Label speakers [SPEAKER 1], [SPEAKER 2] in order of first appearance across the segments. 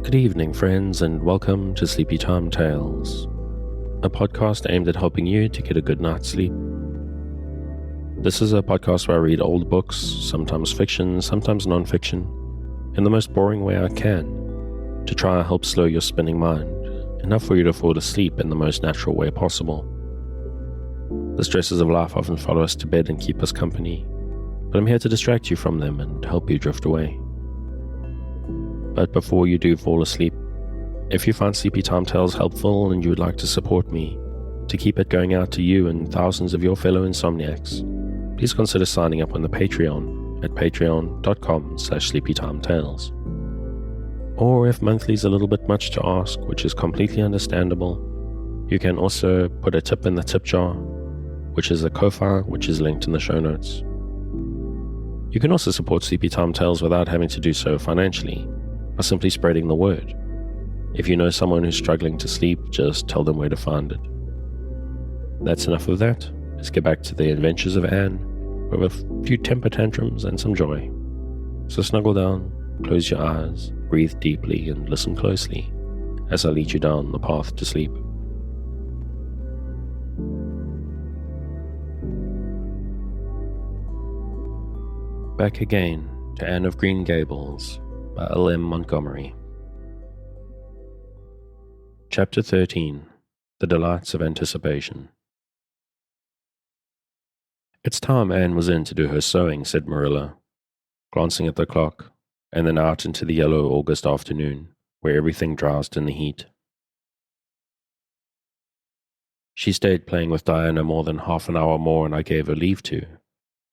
[SPEAKER 1] Good evening, friends, and welcome to Sleepy Time Tales, a podcast aimed at helping you to get a good night's sleep. This is a podcast where I read old books, sometimes fiction, sometimes non-fiction, in the most boring way I can, to try and help slow your spinning mind, enough for you to fall asleep in the most natural way possible. The stresses of life often follow us to bed and keep us company, but I'm here to distract you from them and help you drift away. But before you do fall asleep, if you find Sleepy Time Tales helpful and you would like to support me to keep it going out to you and thousands of your fellow insomniacs, please consider signing up on the Patreon at patreon.com/sleepytimetales. Or if monthly is a little bit much to ask, which is completely understandable, you can also put a tip in the tip jar, which is a Ko-fi, which is linked in the show notes. You can also support Sleepy Time Tales without having to do so financially, by simply spreading the word. If you know someone who's struggling to sleep, just tell them where to find it. That's enough of that. Let's get back to the adventures of Anne, with a few temper tantrums and some joy. So snuggle down, close your eyes, breathe deeply, and listen closely as I lead you down the path to sleep. Back again to Anne of Green Gables by L.M. Montgomery. Chapter 13. The Delights of Anticipation. It's time Anne was in to do her sewing, said Marilla, glancing at the clock, and then out into the yellow August afternoon, where everything drowsed in the heat. She stayed playing with Diana more than half an hour more than I gave her leave to,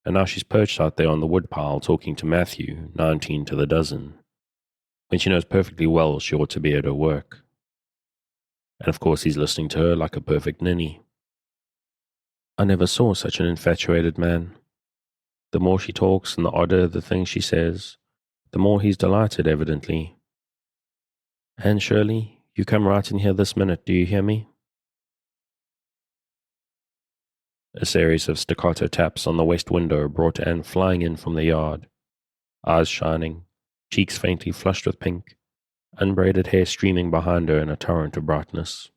[SPEAKER 1] and now she's perched out there on the woodpile talking to Matthew, 19 to the dozen, when she knows perfectly well she ought to be at her work. And of course he's listening to her like a perfect ninny. I never saw such an infatuated man. The more she talks and the odder the things she says, the more he's delighted, evidently. Anne Shirley, you come right in here this minute, do you hear me? A series of staccato taps on the west window brought Anne flying in from the yard, eyes shining, cheeks faintly flushed with pink, unbraided hair streaming behind her in a torrent of brightness.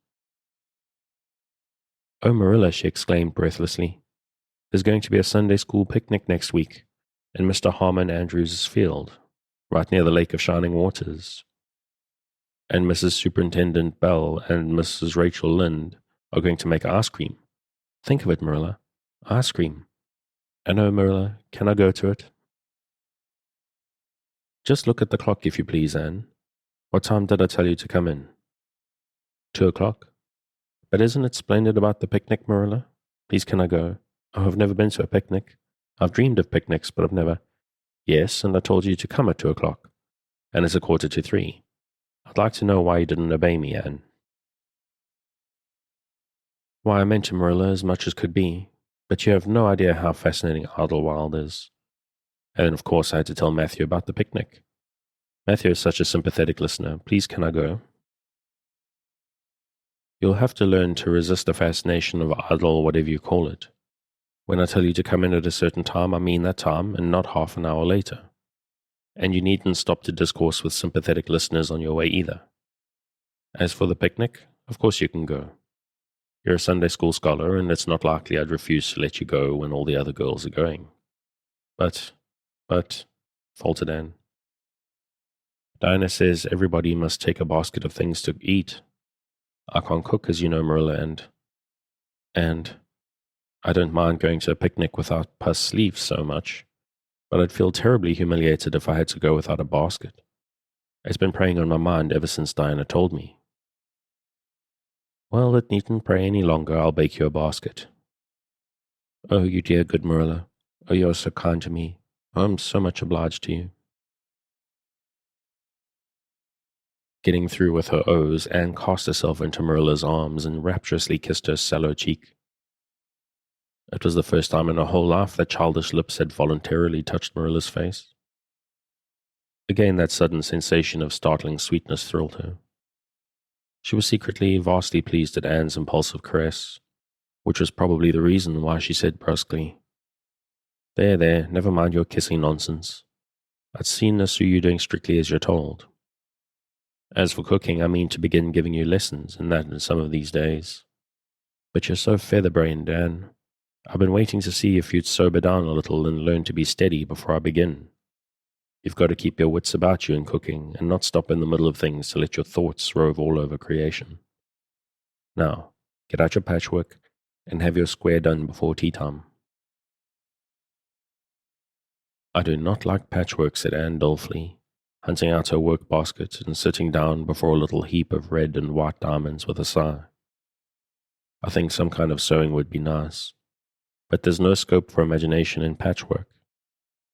[SPEAKER 1] "Oh, Marilla," she exclaimed breathlessly, "there's going to be a Sunday school picnic next week in Mr. Harmon Andrews' field, right near the Lake of Shining Waters. And Mrs. Superintendent Bell and Mrs. Rachel Lynde are going to make ice cream. Think of it, Marilla, ice cream. And oh, Marilla, can I go to it?" "Just look at the clock, if you please, Anne. What time did I tell you to come in?" 2:00. "But isn't it splendid about the picnic, Marilla? Please can I go? Oh, I've never been to a picnic. I've dreamed of picnics, but I've never—" "Yes, and I told you to come at 2:00, and it's 2:45. I'd like to know why you didn't obey me, Anne." "Why, I meant to, Marilla, as much as could be, but you have no idea how fascinating Idlewild is. And then, of course, I had to tell Matthew about the picnic. Matthew is such a sympathetic listener. Please can I go?" "You'll have to learn to resist the fascination of idle whatever you call it. When I tell you to come in at a certain time, I mean that time, and not half an hour later. And you needn't stop to discourse with sympathetic listeners on your way either. As for the picnic, of course you can go. You're a Sunday school scholar, and it's not likely I'd refuse to let you go when all the other girls are going. But, faltered Anne. "Diana says everybody must take a basket of things to eat. I can't cook, as you know, Marilla, and I don't mind going to a picnic without puss sleeves so much, but I'd feel terribly humiliated if I had to go without a basket. It's been preying on my mind ever since Diana told me." "Well, it needn't prey any longer. I'll bake you a basket." "Oh, you dear good Marilla. Oh, you're so kind to me. Oh, I'm so much obliged to you." Getting through with her O's, Anne cast herself into Marilla's arms and rapturously kissed her sallow cheek. It was the first time in her whole life that childish lips had voluntarily touched Marilla's face. Again that sudden sensation of startling sweetness thrilled her. She was secretly vastly pleased at Anne's impulsive caress, which was probably the reason why she said brusquely, There, never mind your kissing nonsense. I'd seen us you doing strictly as you're told." As for cooking, I mean to begin giving you lessons in that in some of these days. But you're so feather-brained, Anne. I've been waiting to see if you'd sober down a little and learn to be steady before I begin. You've got to keep your wits about you in cooking and not stop in the middle of things to let your thoughts rove all over creation. Now, get out your patchwork and have your square done before tea time. I do not like patchwork, said Anne dolefully, hunting out her work basket and sitting down before a little heap of red and white diamonds with a sigh. I think some kind of sewing would be nice, but there's no scope for imagination in patchwork.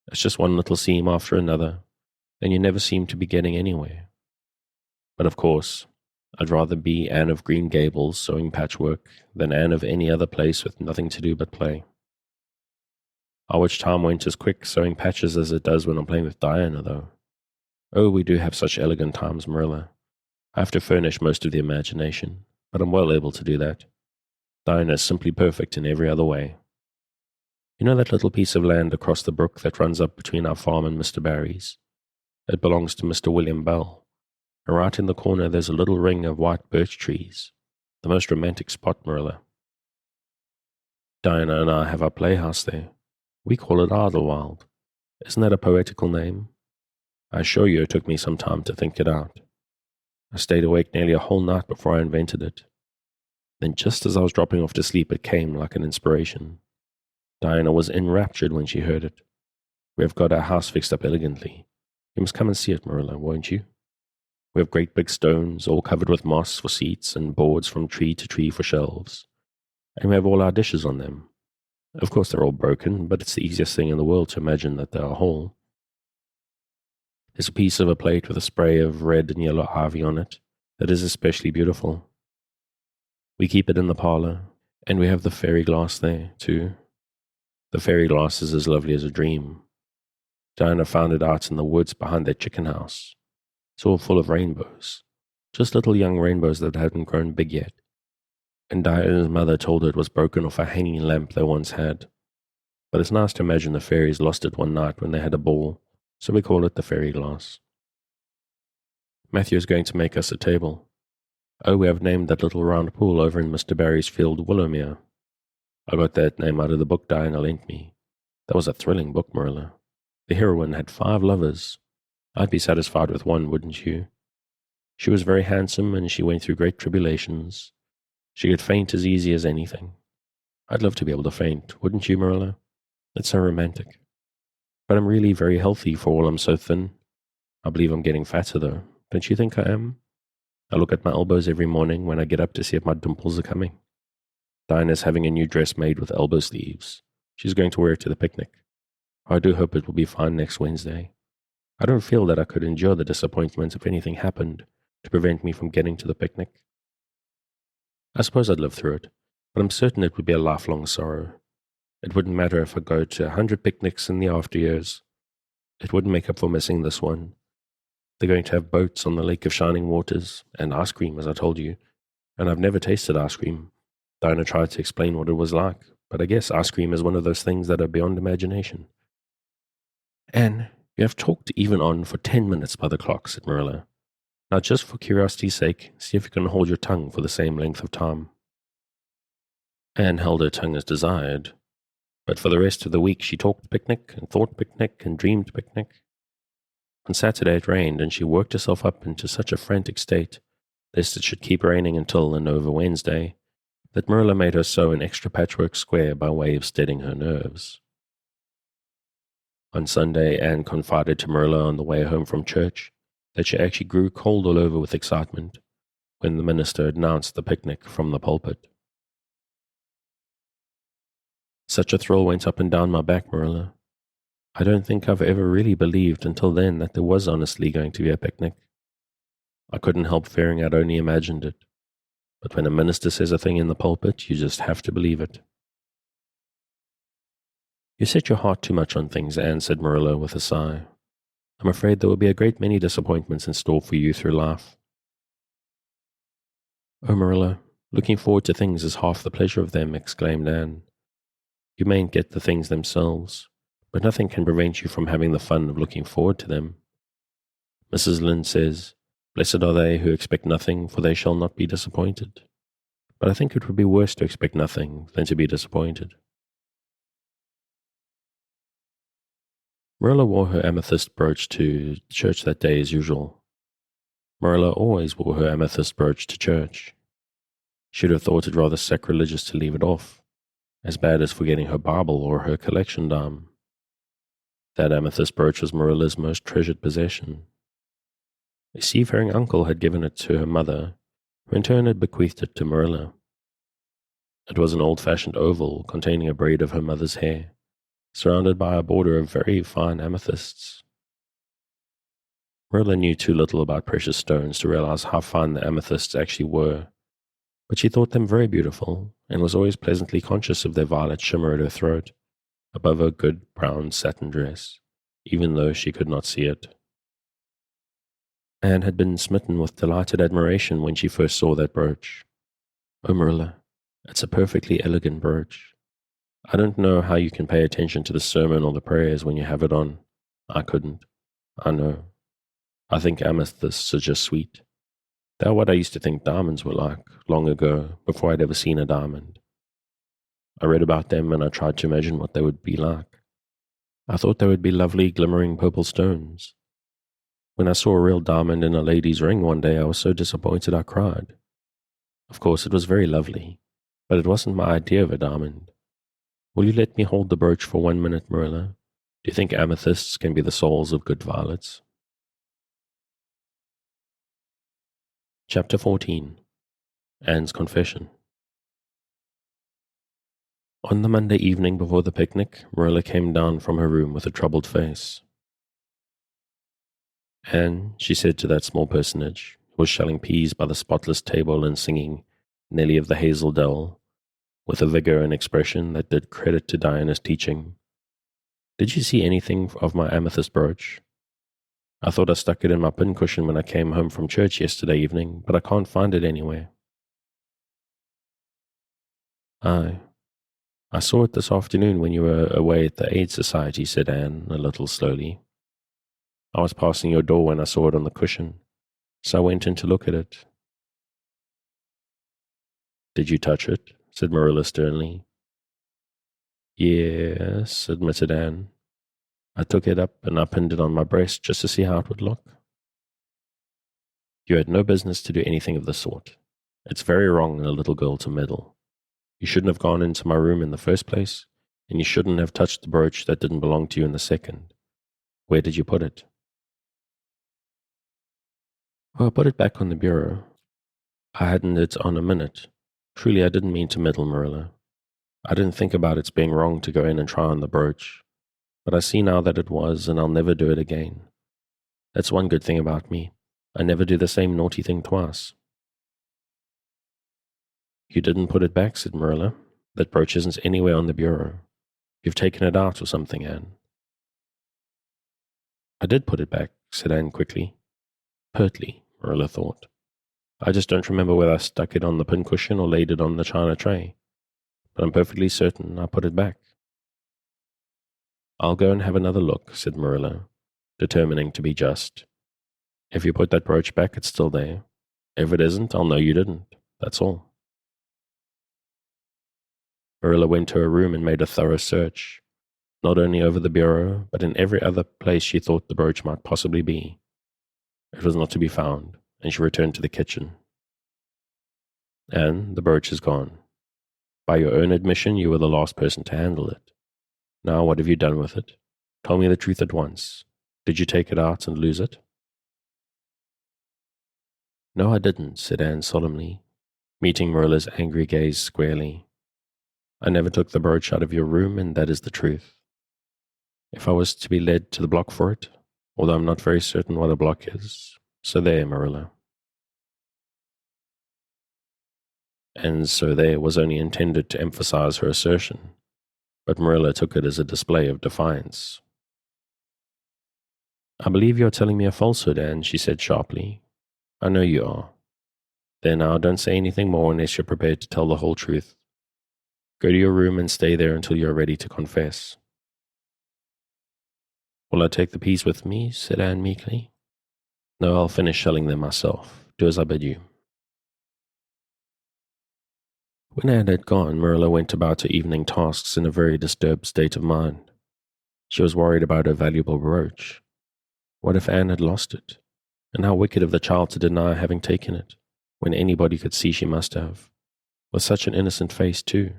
[SPEAKER 1] It's just one little seam after another, and you never seem to be getting anywhere. But of course, I'd rather be Anne of Green Gables sewing patchwork than Anne of any other place with nothing to do but play. I wish time went as quick sewing patches as it does when I'm playing with Diana, though. Oh, we do have such elegant times, Marilla. I have to furnish most of the imagination, but I'm well able to do that. Diana is simply perfect in every other way. You know that little piece of land across the brook that runs up between our farm and Mr. Barry's? It belongs to Mr. William Bell. And right in the corner there's a little ring of white birch trees. The most romantic spot, Marilla. Diana and I have our playhouse there. We call it Idlewild. Isn't that a poetical name? I assure you it took me some time to think it out. I stayed awake nearly a whole night before I invented it. Then just as I was dropping off to sleep, it came like an inspiration. Diana was enraptured when she heard it. We have got our house fixed up elegantly. You must come and see it, Marilla, won't you? We have great big stones, all covered with moss for seats and boards from tree to tree for shelves. And we have all our dishes on them. Of course they're all broken, but it's the easiest thing in the world to imagine that they are whole. There's a piece of a plate with a spray of red and yellow ivy on it that is especially beautiful. We keep it in the parlor, and we have the fairy glass there, too. The fairy glass is as lovely as a dream. Diana found it out in the woods behind their chicken house. It's all full of rainbows, just little young rainbows that hadn't grown big yet. And Diana's mother told her it was broken off a hanging lamp they once had. But it's nice to imagine the fairies lost it one night when they had a ball, so we call it the fairy glass. Matthew is going to make us a table. Oh, we have named that little round pool over in Mr. Barry's field Willowmere. I got that name out of the book Diana lent me. That was a thrilling book, Marilla. The heroine had 5 lovers. I'd be satisfied with one, wouldn't you? She was very handsome, and she went through great tribulations. She could faint as easy as anything. I'd love to be able to faint, wouldn't you, Marilla? It's so romantic. But I'm really very healthy for all I'm so thin. I believe I'm getting fatter, though. Don't you think I am? I look at my elbows every morning when I get up to see if my dimples are coming. Diana's having a new dress made with elbow sleeves. She's going to wear it to the picnic. I do hope it will be fine next Wednesday. I don't feel that I could endure the disappointment if anything happened to prevent me from getting to the picnic. I suppose I'd live through it, but I'm certain it would be a lifelong sorrow. It wouldn't matter if I go to 100 picnics in the after years. It wouldn't make up for missing this one. They're going to have boats on the Lake of Shining Waters, and ice cream, as I told you, and I've never tasted ice cream. Diana tried to explain what it was like, but I guess ice cream is one of those things that are beyond imagination. Anne, you have talked even on for 10 minutes by the clock, said Marilla. Now just for curiosity's sake, see if you can hold your tongue for the same length of time. Anne held her tongue as desired, but for the rest of the week she talked picnic and thought picnic and dreamed picnic. On Saturday it rained, and she worked herself up into such a frantic state, lest it should keep raining until and over Wednesday, that Marilla made her sew an extra patchwork square by way of steadying her nerves. On Sunday, Anne confided to Marilla on the way home from church that she actually grew cold all over with excitement when the minister announced the picnic from the pulpit. Such a thrill went up and down my back, Marilla. I don't think I've ever really believed until then that there was honestly going to be a picnic. I couldn't help fearing I'd only imagined it. But when a minister says a thing in the pulpit, you just have to believe it. You set your heart too much on things, Anne, said Marilla with a sigh. I'm afraid there will be a great many disappointments in store for you through life. Oh, Marilla, looking forward to things is half the pleasure of them, exclaimed Anne. You mayn't get the things themselves, but nothing can prevent you from having the fun of looking forward to them. Mrs. Lynde says, Blessed are they who expect nothing, for they shall not be disappointed. But I think it would be worse to expect nothing than to be disappointed. Marilla wore her amethyst brooch to church that day as usual. Marilla always wore her amethyst brooch to church. She'd have thought it rather sacrilegious to leave it off, as bad as forgetting her Bible or her collection dime. That amethyst brooch was Marilla's most treasured possession. A seafaring uncle had given it to her mother, who in turn had bequeathed it to Marilla. It was an old-fashioned oval containing a braid of her mother's hair, surrounded by a border of very fine amethysts. Marilla knew too little about precious stones to realize how fine the amethysts actually were, but she thought them very beautiful and was always pleasantly conscious of their violet shimmer at her throat, above her good brown satin dress, even though she could not see it. Anne had been smitten with delighted admiration when she first saw that brooch. "Oh, Marilla, it's a perfectly elegant brooch. I don't know how you can pay attention to the sermon or the prayers when you have it on. I couldn't. I know. I think amethysts are just sweet. They're what I used to think diamonds were like, long ago, before I'd ever seen a diamond. I read about them and I tried to imagine what they would be like. I thought they would be lovely, glimmering purple stones. When I saw a real diamond in a lady's ring one day, I was so disappointed I cried. Of course, it was very lovely, but it wasn't my idea of a diamond. Will you let me hold the brooch for 1 minute, Marilla? Do you think amethysts can be the souls of good violets?" Chapter 14. Anne's Confession. On the Monday evening before the picnic, Marilla came down from her room with a troubled face. "Anne," she said to that small personage, who was shelling peas by the spotless table and singing Nellie of the Hazel Dell, with a vigor and expression that did credit to Diana's teaching, "did you see anything of my amethyst brooch? I thought I stuck it in my pincushion when I came home from church yesterday evening, but I can't find it anywhere." I saw it this afternoon when you were away at the Aid Society," said Anne, a little slowly. "I was passing your door when I saw it on the cushion, so I went in to look at it." "Did you touch it?" said Marilla sternly. "Yes," admitted Anne. "I took it up and I pinned it on my breast just to see how it would look." "You had no business to do anything of the sort. It's very wrong in a little girl to meddle. You shouldn't have gone into my room in the first place, and you shouldn't have touched the brooch that didn't belong to you in the second. Where did you put it?" "Oh, I put it back on the bureau. I hadn't it on a minute. Truly, I didn't mean to meddle, Marilla. I didn't think about its being wrong to go in and try on the brooch, but I see now that it was, and I'll never do it again. That's one good thing about me. I never do the same naughty thing twice." "You didn't put it back," said Marilla. "That brooch isn't anywhere on the bureau. You've taken it out or something, Anne." "I did put it back," said Anne quickly. Pertly, Marilla thought. "I just don't remember whether I stuck it on the pincushion or laid it on the china tray, but I'm perfectly certain I put it back." "I'll go and have another look," said Marilla, determining to be just. "If you put that brooch back, it's still there. If it isn't, I'll know you didn't. That's all." Marilla went to her room and made a thorough search, not only over the bureau, but in every other place she thought the brooch might possibly be. It was not to be found, and she returned to the kitchen. "And the brooch is gone. By your own admission, you were the last person to handle it. Now, what have you done with it? Tell me the truth at once. Did you take it out and lose it?" "No, I didn't," said Anne solemnly, meeting Marilla's angry gaze squarely. "I never took the brooch out of your room, and that is the truth. If I was to be led to the block for it, although I'm not very certain what a block is, so there, Marilla." And "so there" was only intended to emphasize her assertion, but Marilla took it as a display of defiance. "I believe you're telling me a falsehood, Anne," she said sharply. "I know you are. There now, don't say anything more unless you're prepared to tell the whole truth. Go to your room and stay there until you're ready to confess." "Will I take the peas with me?" said Anne meekly. No, I'll finish shelling them myself. Do as I bid you. When Anne had gone, Marilla went about her evening tasks in a very disturbed state of mind. She was worried about her valuable brooch. What if Anne had lost it? And how wicked of the child to deny having taken it, when anybody could see she must have. With such an innocent face, too.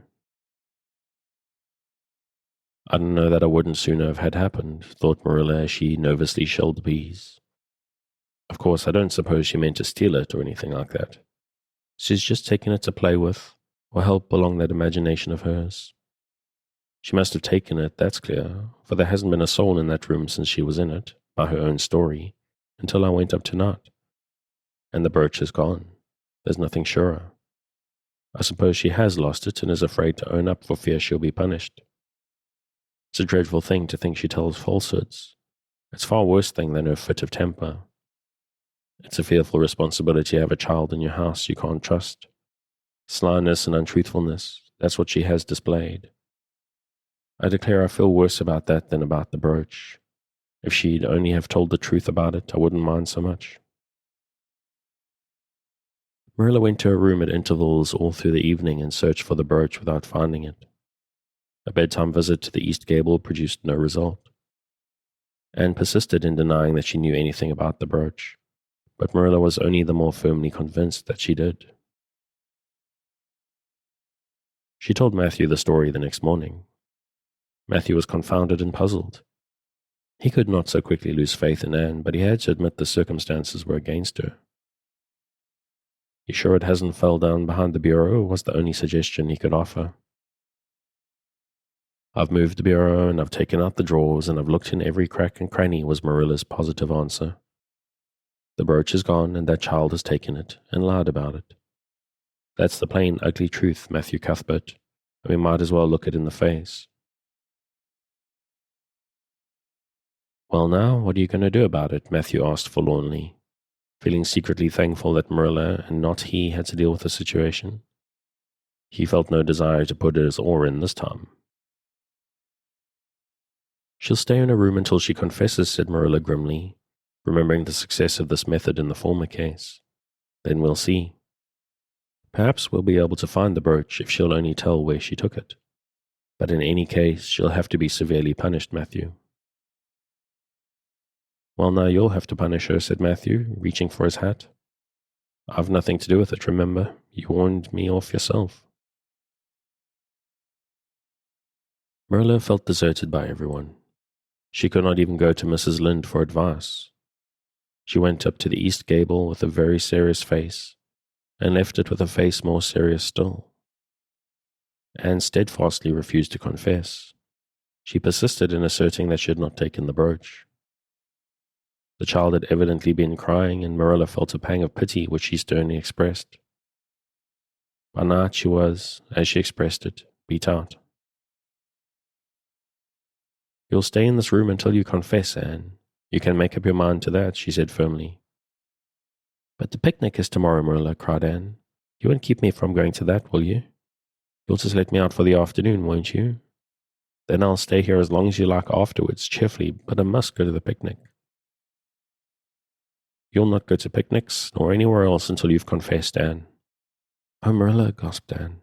[SPEAKER 1] I don't know that I wouldn't sooner have had happened, thought Marilla as she nervously shelled the peas. Of course, I don't suppose she meant to steal it or anything like that. She's just taken it to play with, or help along that imagination of hers. She must have taken it, that's clear, for there hasn't been a soul in that room since she was in it, by her own story, until I went up tonight. And the brooch is gone. There's nothing surer. I suppose she has lost it and is afraid to own up for fear she'll be punished. It's a dreadful thing to think she tells falsehoods. It's a far worse thing than her fit of temper. It's a fearful responsibility to have a child in your house you can't trust. Slyness and untruthfulness, that's what she has displayed. I declare I feel worse about that than about the brooch. If she'd only have told the truth about it, I wouldn't mind so much. Marilla went to her room at intervals all through the evening and searched for the brooch without finding it. A bedtime visit to the east gable produced no result. Anne persisted in denying that she knew anything about the brooch, but Marilla was only the more firmly convinced that she did. She told Matthew the story the next morning. Matthew was confounded and puzzled. He could not so quickly lose faith in Anne, but he had to admit the circumstances were against her. "You sure it hasn't fell down behind the bureau?" was the only suggestion he could offer. "I've moved the bureau, and I've taken out the drawers, and I've looked in every crack and cranny," was Marilla's positive answer. "The brooch is gone, and that child has taken it, and lied about it. That's the plain, ugly truth, Matthew Cuthbert, and we might as well look it in the face." "Well now, what are you going to do about it?" Matthew asked forlornly, feeling secretly thankful that Marilla and not he had to deal with the situation. He felt no desire to put his oar in this time. "She'll stay in her room until she confesses," said Marilla grimly, remembering the success of this method in the former case. "Then we'll see. Perhaps we'll be able to find the brooch if she'll only tell where she took it. But in any case, she'll have to be severely punished, Matthew." "Well, now you'll have to punish her," said Matthew, reaching for his hat. "I've nothing to do with it, remember. You warned me off yourself." Marilla felt deserted by everyone. She could not even go to Mrs. Lynde for advice. She went up to the east gable with a very serious face, and left it with a face more serious still. Anne steadfastly refused to confess. She persisted in asserting that she had not taken the brooch. The child had evidently been crying, and Marilla felt a pang of pity which she sternly expressed. By night she was, as she expressed it, beat out. "You'll stay in this room until you confess, Anne. You can make up your mind to that," she said firmly. "But the picnic is tomorrow, Marilla," cried Anne. "You won't keep me from going to that, will you? You'll just let me out for the afternoon, won't you? Then I'll stay here as long as you like afterwards, cheerfully, but I must go to the picnic." "You'll not go to picnics, nor anywhere else until you've confessed, Anne." "Oh, Marilla," gasped Anne.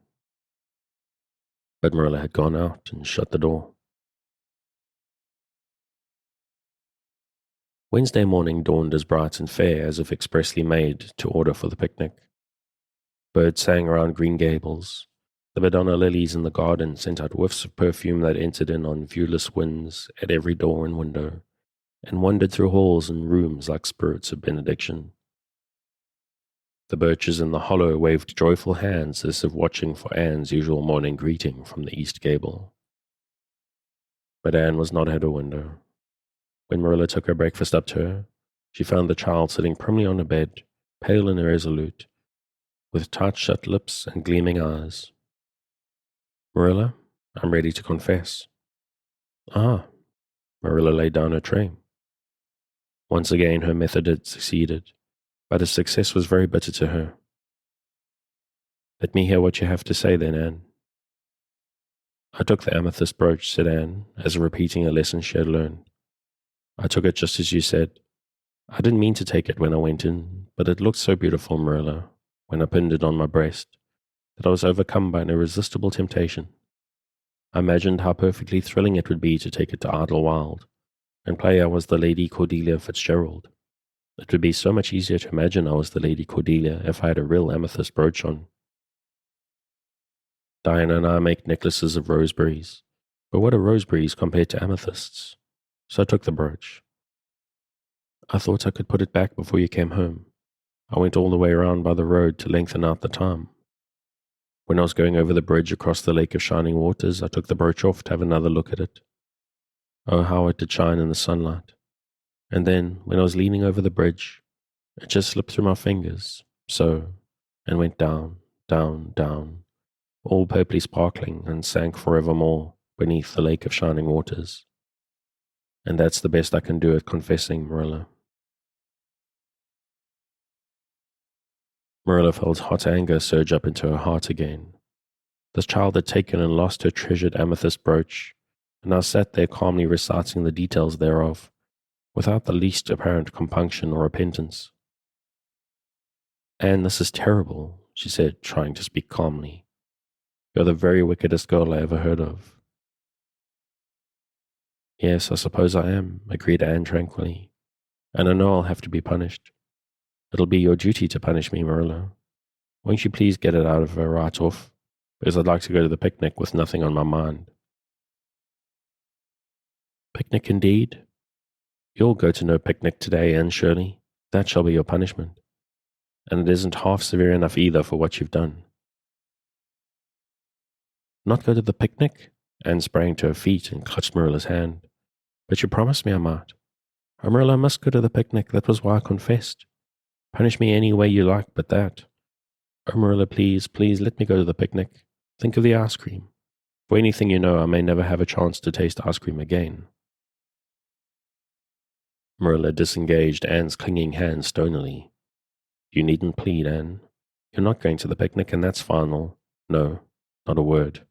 [SPEAKER 1] But Marilla had gone out and shut the door. Wednesday morning dawned as bright and fair as if expressly made to order for the picnic. Birds sang around Green Gables. The Madonna lilies in the garden sent out whiffs of perfume that entered in on viewless winds at every door and window, and wandered through halls and rooms like spirits of benediction. The birches in the hollow waved joyful hands as if watching for Anne's usual morning greeting from the east gable. But Anne was not at her window. When Marilla took her breakfast up to her, she found the child sitting primly on a bed, pale and irresolute, with tight-shut lips and gleaming eyes. "Marilla, I'm ready to confess." "Ah." Marilla laid down her tray. Once again her method had succeeded, but its success was very bitter to her. "Let me hear what you have to say then, Anne." "I took the amethyst brooch," said Anne, as if repeating a lesson she had learned. "I took it just as you said. I didn't mean to take it when I went in, but it looked so beautiful, Marilla, when I pinned it on my breast, that I was overcome by an irresistible temptation. I imagined how perfectly thrilling it would be to take it to Idlewild and play I was the Lady Cordelia Fitzgerald. It would be so much easier to imagine I was the Lady Cordelia if I had a real amethyst brooch on. Diana and I make necklaces of roseberries, but what are roseberries compared to amethysts? So I took the brooch. I thought I could put it back before you came home. I went all the way around by the road to lengthen out the time. When I was going over the bridge across the lake of shining waters, I took the brooch off to have another look at it. Oh, how it did shine in the sunlight. And then, when I was leaning over the bridge, it just slipped through my fingers, so, and went down, down, down, all purply sparkling, and sank forevermore beneath the lake of shining waters. And that's the best I can do at confessing, Marilla. Marilla felt hot anger surge up into her heart again. This child had taken and lost her treasured amethyst brooch, and now sat there calmly reciting the details thereof, without the least apparent compunction or repentance. Anne, this is terrible, she said, trying to speak calmly. You're the very wickedest girl I ever heard of. Yes, I suppose I am, agreed Anne tranquilly, and I know I'll have to be punished. It'll be your duty to punish me, Marilla. Won't you please get it out of her right off, because I'd like to go to the picnic with nothing on my mind. Picnic indeed? You'll go to no picnic today, Anne Shirley. That shall be your punishment. And it isn't half severe enough either for what you've done. Not go to the picnic? Anne sprang to her feet and clutched Marilla's hand. But you promised me I might. Oh, Marilla, I must go to the picnic. That was why I confessed. Punish me any way you like but that. Oh, Marilla, please, please, let me go to the picnic. Think of the ice cream. For anything you know, I may never have a chance to taste ice cream again. Marilla disengaged Anne's clinging hand stonily. You needn't plead, Anne. You're not going to the picnic, and that's final. No, not a word.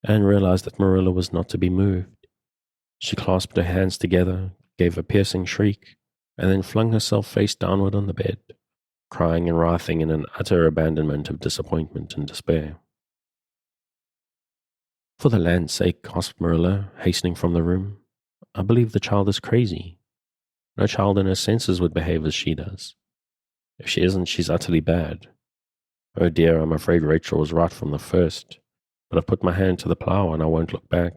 [SPEAKER 1] Anne realized that Marilla was not to be moved. She clasped her hands together, gave a piercing shriek, and then flung herself face downward on the bed, crying and writhing in an utter abandonment of disappointment and despair. For the land's sake, gasped Marilla, hastening from the room. I believe the child is crazy. No child in her senses would behave as she does. If she isn't, she's utterly bad. Oh dear, I'm afraid Rachel was right from the first, but I've put my hand to the plow and I won't look back.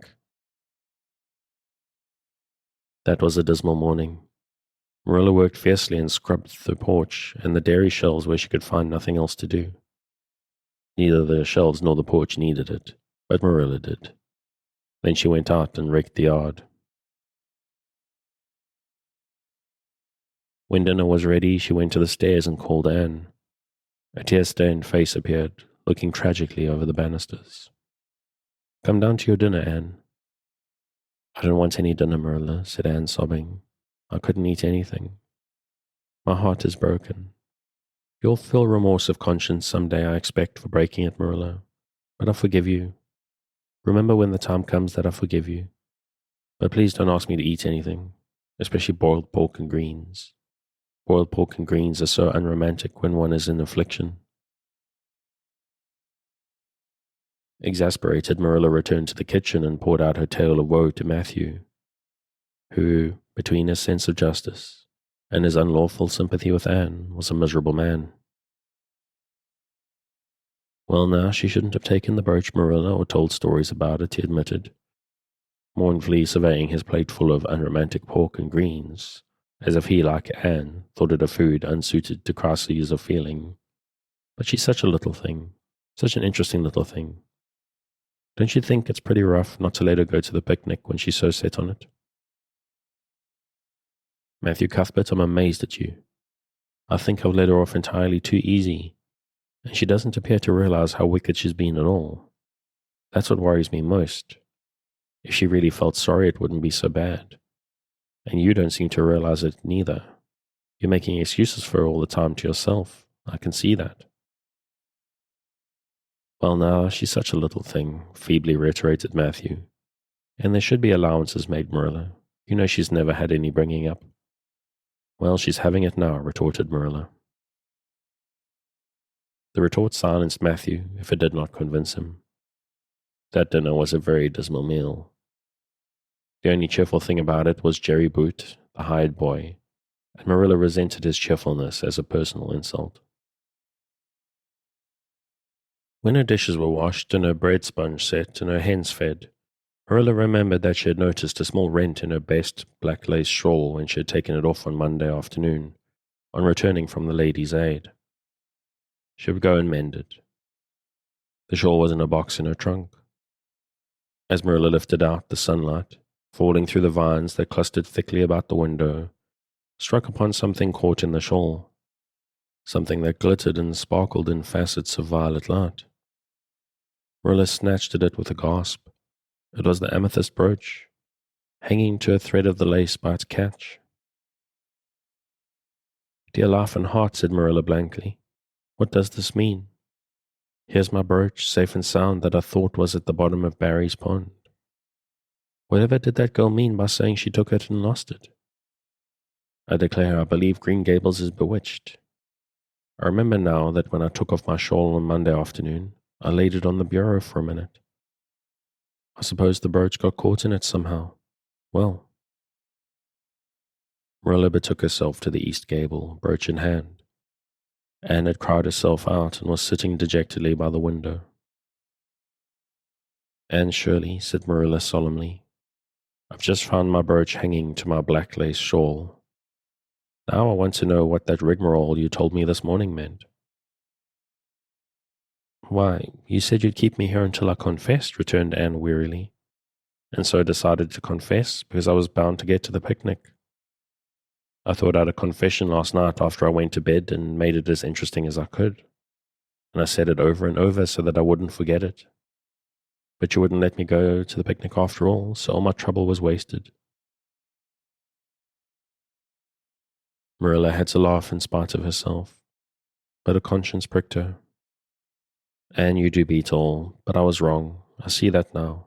[SPEAKER 1] That was a dismal morning. Marilla worked fiercely and scrubbed the porch and the dairy shelves where she could find nothing else to do. Neither the shelves nor the porch needed it, but Marilla did. Then she went out and raked the yard. When dinner was ready, she went to the stairs and called Anne. A tear-stained face appeared, looking tragically over the banisters. Come down to your dinner, Anne. I don't want any dinner, Marilla, said Anne, sobbing. I couldn't eat anything. My heart is broken. You'll feel remorse of conscience some day, I expect, for breaking it, Marilla. But I forgive you. Remember when the time comes that I forgive you. But please don't ask me to eat anything, especially boiled pork and greens. Boiled pork and greens are so unromantic when one is in affliction. Exasperated, Marilla returned to the kitchen and poured out her tale of woe to Matthew, who, between his sense of justice and his unlawful sympathy with Anne, was a miserable man. Well, now, she shouldn't have taken the brooch, Marilla, or told stories about it, he admitted, mournfully surveying his plate full of unromantic pork and greens, as if he, like Anne, thought it a food unsuited to crises of feeling. But she's such a little thing, such an interesting little thing. Don't you think it's pretty rough not to let her go to the picnic when she's so set on it? Matthew Cuthbert, I'm amazed at you. I think I've let her off entirely too easy, and she doesn't appear to realize how wicked she's been at all. That's what worries me most. If she really felt sorry, it wouldn't be so bad. And you don't seem to realize it neither. You're making excuses for her all the time to yourself. I can see that. Well, now, she's such a little thing, feebly reiterated Matthew. And there should be allowances made, Marilla. You know she's never had any bringing up. Well, she's having it now, retorted Marilla. The retort silenced Matthew, if it did not convince him. That dinner was a very dismal meal. The only cheerful thing about it was Jerry Boot, the hired boy, and Marilla resented his cheerfulness as a personal insult. When her dishes were washed and her bread sponge set and her hens fed, Marilla remembered that she had noticed a small rent in her best black lace shawl when she had taken it off on Monday afternoon, on returning from the Ladies' Aid. She would go and mend it. The shawl was in a box in her trunk. As Marilla lifted out, the sunlight, falling through the vines that clustered thickly about the window, struck upon something caught in the shawl, something that glittered and sparkled in facets of violet light. Marilla snatched at it with a gasp. It was the amethyst brooch, hanging to a thread of the lace by its catch. Dear life and heart, said Marilla blankly, what does this mean? Here's my brooch, safe and sound, that I thought was at the bottom of Barry's pond. Whatever did that girl mean by saying she took it and lost it? I declare I believe Green Gables is bewitched. I remember now that when I took off my shawl on Monday afternoon, I laid it on the bureau for a minute. I suppose the brooch got caught in it somehow. Well. Marilla betook herself to the east gable, brooch in hand. Anne had cried herself out and was sitting dejectedly by the window. Anne Shirley, said Marilla solemnly, I've just found my brooch hanging to my black lace shawl. Now I want to know what that rigmarole you told me this morning meant. Why, you said you'd keep me here until I confessed, returned Anne wearily, and so I decided to confess because I was bound to get to the picnic. I thought out a confession last night after I went to bed and made it as interesting as I could, and I said it over and over so that I wouldn't forget it. But you wouldn't let me go to the picnic after all, so all my trouble was wasted. Marilla had to laugh in spite of herself, but her conscience pricked her. And you do beat all, but I was wrong. I see that now.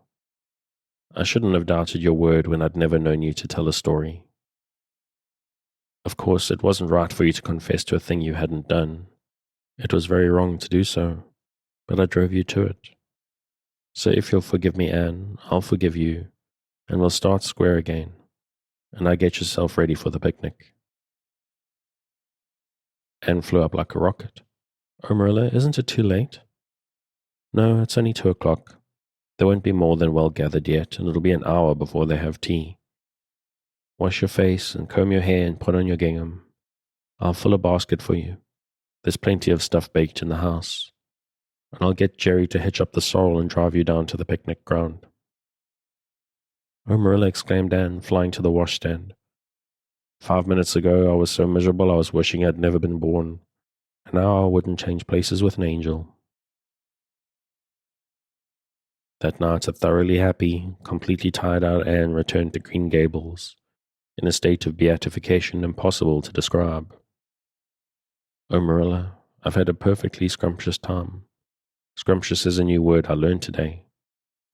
[SPEAKER 1] I shouldn't have doubted your word when I'd never known you to tell a story. Of course, it wasn't right for you to confess to a thing you hadn't done. It was very wrong to do so, but I drove you to it. So if you'll forgive me, Anne, I'll forgive you, and we'll start square again, and I get yourself ready for the picnic. Anne flew up like a rocket. Oh, Marilla, isn't it too late? No, it's only 2 o'clock. They won't be more than well gathered yet, and it'll be an hour before they have tea. Wash your face and comb your hair and put on your gingham. I'll fill a basket for you. There's plenty of stuff baked in the house. And I'll get Jerry to hitch up the sorrel and drive you down to the picnic ground. Oh, Marilla, exclaimed Anne, flying to the washstand. 5 minutes ago I was so miserable I was wishing I'd never been born, and now I wouldn't change places with an angel. That night a thoroughly happy, completely tired-out Anne returned to Green Gables, in a state of beatification impossible to describe. Oh, Marilla, I've had a perfectly scrumptious time. Scrumptious is a new word I learned today.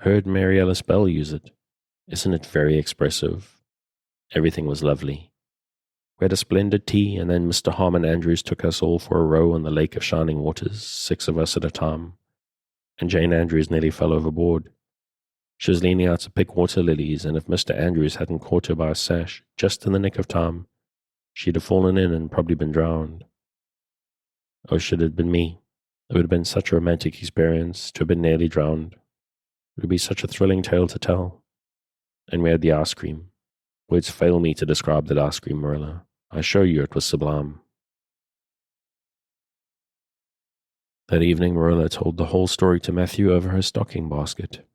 [SPEAKER 1] Heard Mary Ellis Bell use it. Isn't it very expressive? Everything was lovely. We had a splendid tea, and then Mr. Harmon Andrews took us all for a row on the Lake of Shining Waters, 6 of us at a time, and Jane Andrews nearly fell overboard. She was leaning out to pick water lilies, and if Mr. Andrews hadn't caught her by a sash just in the nick of time, she'd have fallen in and probably been drowned. Oh, should it have been me. It would have been such a romantic experience to have been nearly drowned. It would be such a thrilling tale to tell. And we had the ice cream. Words fail me to describe that ice cream, Marilla. I assure you it was sublime. That evening, Marilla told the whole story to Matthew over her stocking basket.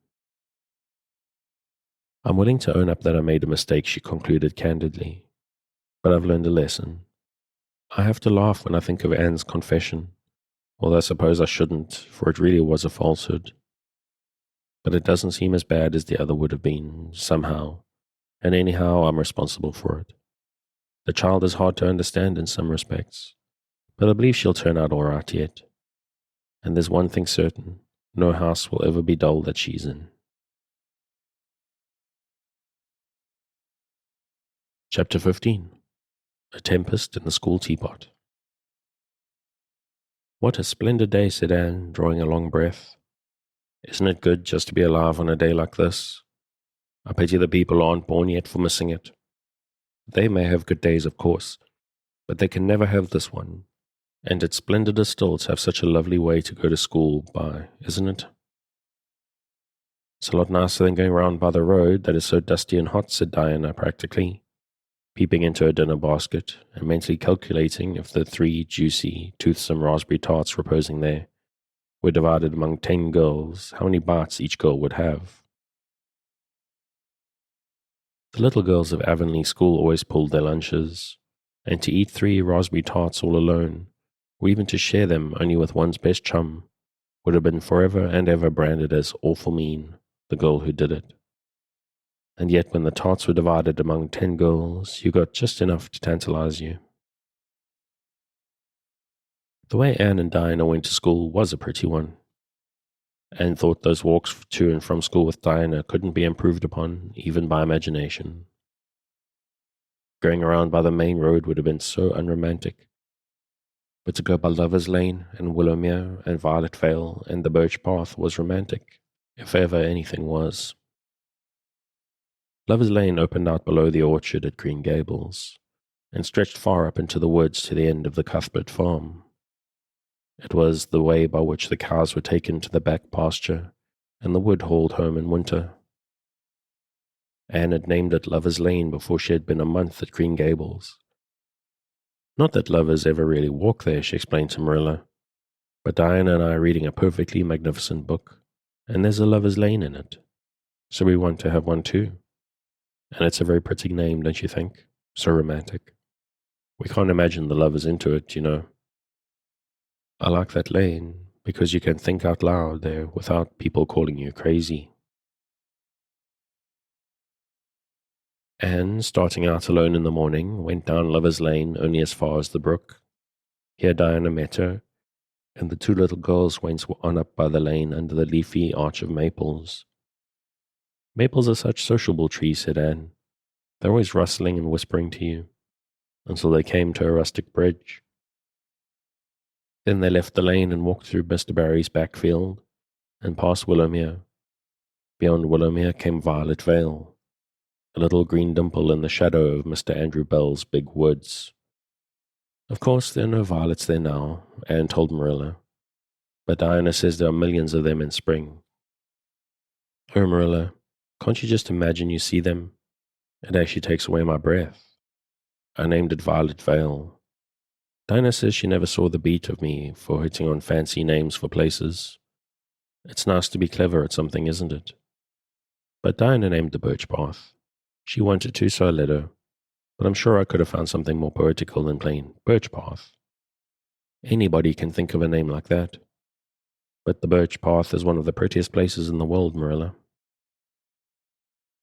[SPEAKER 1] I'm willing to own up that I made a mistake, she concluded candidly. But I've learned a lesson. I have to laugh when I think of Anne's confession, although I suppose I shouldn't, for it really was a falsehood. But it doesn't seem as bad as the other would have been, somehow, and anyhow I'm responsible for it. The child is hard to understand in some respects, but I believe she'll turn out all right yet. And there's one thing certain, no house will ever be dull that she's in. Chapter 15. A Tempest in the School Teapot. "What a splendid day," said Anne, drawing a long breath. "Isn't it good just to be alive on a day like this? I pity the people who aren't born yet for missing it. They may have good days, of course, but they can never have this one. And it's splendider still to have such a lovely way to go to school by, isn't it?" "It's a lot nicer than going round by the road that is so dusty and hot," said Diana practically, peeping into her dinner basket and mentally calculating if the 3 juicy, toothsome raspberry tarts reposing there were divided among 10 girls, how many bites each girl would have. The little girls of Avonlea school always pulled their lunches, and to eat 3 raspberry tarts all alone, or even to share them only with one's best chum, would have been forever and ever branded as awful mean, the girl who did it. And yet when the tarts were divided among 10 girls, you got just enough to tantalize you. The way Anne and Diana went to school was a pretty one. Anne thought those walks to and from school with Diana couldn't be improved upon, even by imagination. Going around by the main road would have been so unromantic. But to go by Lover's Lane and Willowmere and Violet Vale and the Birch Path was romantic, if ever anything was. Lover's Lane opened out below the orchard at Green Gables, and stretched far up into the woods to the end of the Cuthbert farm. It was the way by which the cows were taken to the back pasture, and the wood hauled home in winter. Anne had named it Lover's Lane before she had been a month at Green Gables. Not that lovers ever really walk there, she explained to Marilla, but Diana and I are reading a perfectly magnificent book, and there's a Lover's Lane in it, so we want to have one too. And it's a very pretty name, don't you think? So romantic. We can't imagine the lovers into it, you know. I like that lane because you can think out loud there without people calling you crazy. Anne, starting out alone in the morning, went down Lover's Lane only as far as the brook. Here Diana met her, and the 2 little girls went on up by the lane under the leafy arch of maples. "Maples are such sociable trees," said Anne. "They're always rustling and whispering to you," until they came to a rustic bridge. Then they left the lane and walked through Mr. Barry's back field, and past Willowmere. Beyond Willowmere came Violet Vale, a little green dimple in the shadow of Mr. Andrew Bell's big woods. Of course, there are no violets there now, Anne told Marilla, but Diana says there are millions of them in spring. Oh, Marilla, can't you just imagine you see them? It actually takes away my breath. I named it Violet Vale. Diana says she never saw the beat of me for hitting on fancy names for places. It's nice to be clever at something, isn't it? But Diana named the Birch Path. She wanted to, so I let her. But I'm sure I could have found something more poetical than plain Birch Path. Anybody can think of a name like that. But the Birch Path is one of the prettiest places in the world, Marilla.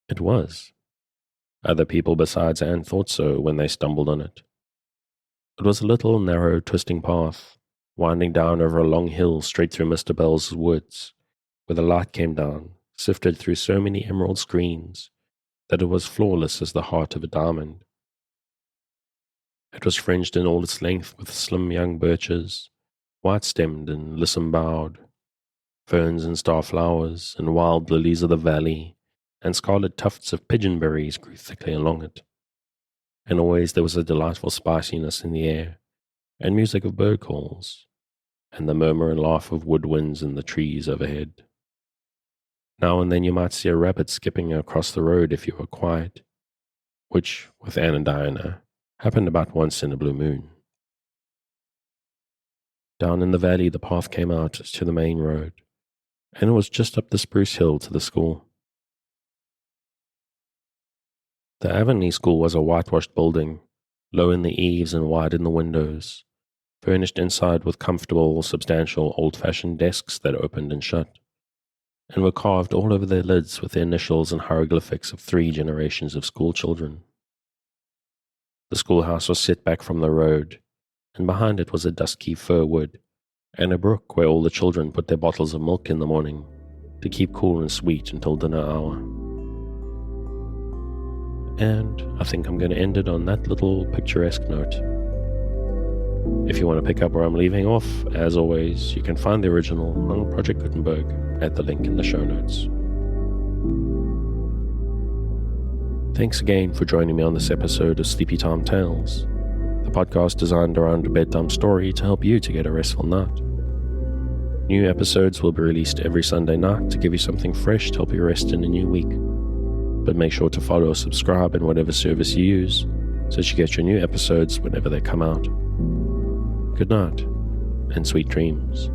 [SPEAKER 1] It was. Other people besides Anne thought so when they stumbled on it. It was a little, narrow, twisting path, winding down over a long hill straight through Mr. Bell's woods, where the light came down, sifted through so many emerald screens, that it was flawless as the heart of a diamond. It was fringed in all its length with slim young birches, white-stemmed and lissom-boughed, ferns and starflowers, and wild lilies of the valley, and scarlet tufts of pigeonberries grew thickly along it. And always there was a delightful spiciness in the air, and music of bird calls, and the murmur and laugh of woodwinds in the trees overhead. Now and then you might see a rabbit skipping across the road if you were quiet, which, with Anne and Diana, happened about once in a blue moon. Down in the valley the path came out to the main road, and it was just up the spruce hill to the school. The Avonlea school was a whitewashed building, low in the eaves and wide in the windows, furnished inside with comfortable, substantial, old-fashioned desks that opened and shut, and were carved all over their lids with the initials and hieroglyphics of 3 generations of school children. The schoolhouse was set back from the road, and behind it was a dusky fir wood, and a brook where all the children put their bottles of milk in the morning to keep cool and sweet until dinner hour. And I think I'm going to end it on that little picturesque note. If you want to pick up where I'm leaving off, as always, you can find the original on Project Gutenberg at the link in the show notes. Thanks again for joining me on this episode of Sleepy Time Tales, the podcast designed around a bedtime story to help you to get a restful night. New episodes will be released every Sunday night to give you something fresh to help you rest in a new week. But make sure to follow or subscribe in whatever service you use so that you get your new episodes whenever they come out. Good night, and sweet dreams.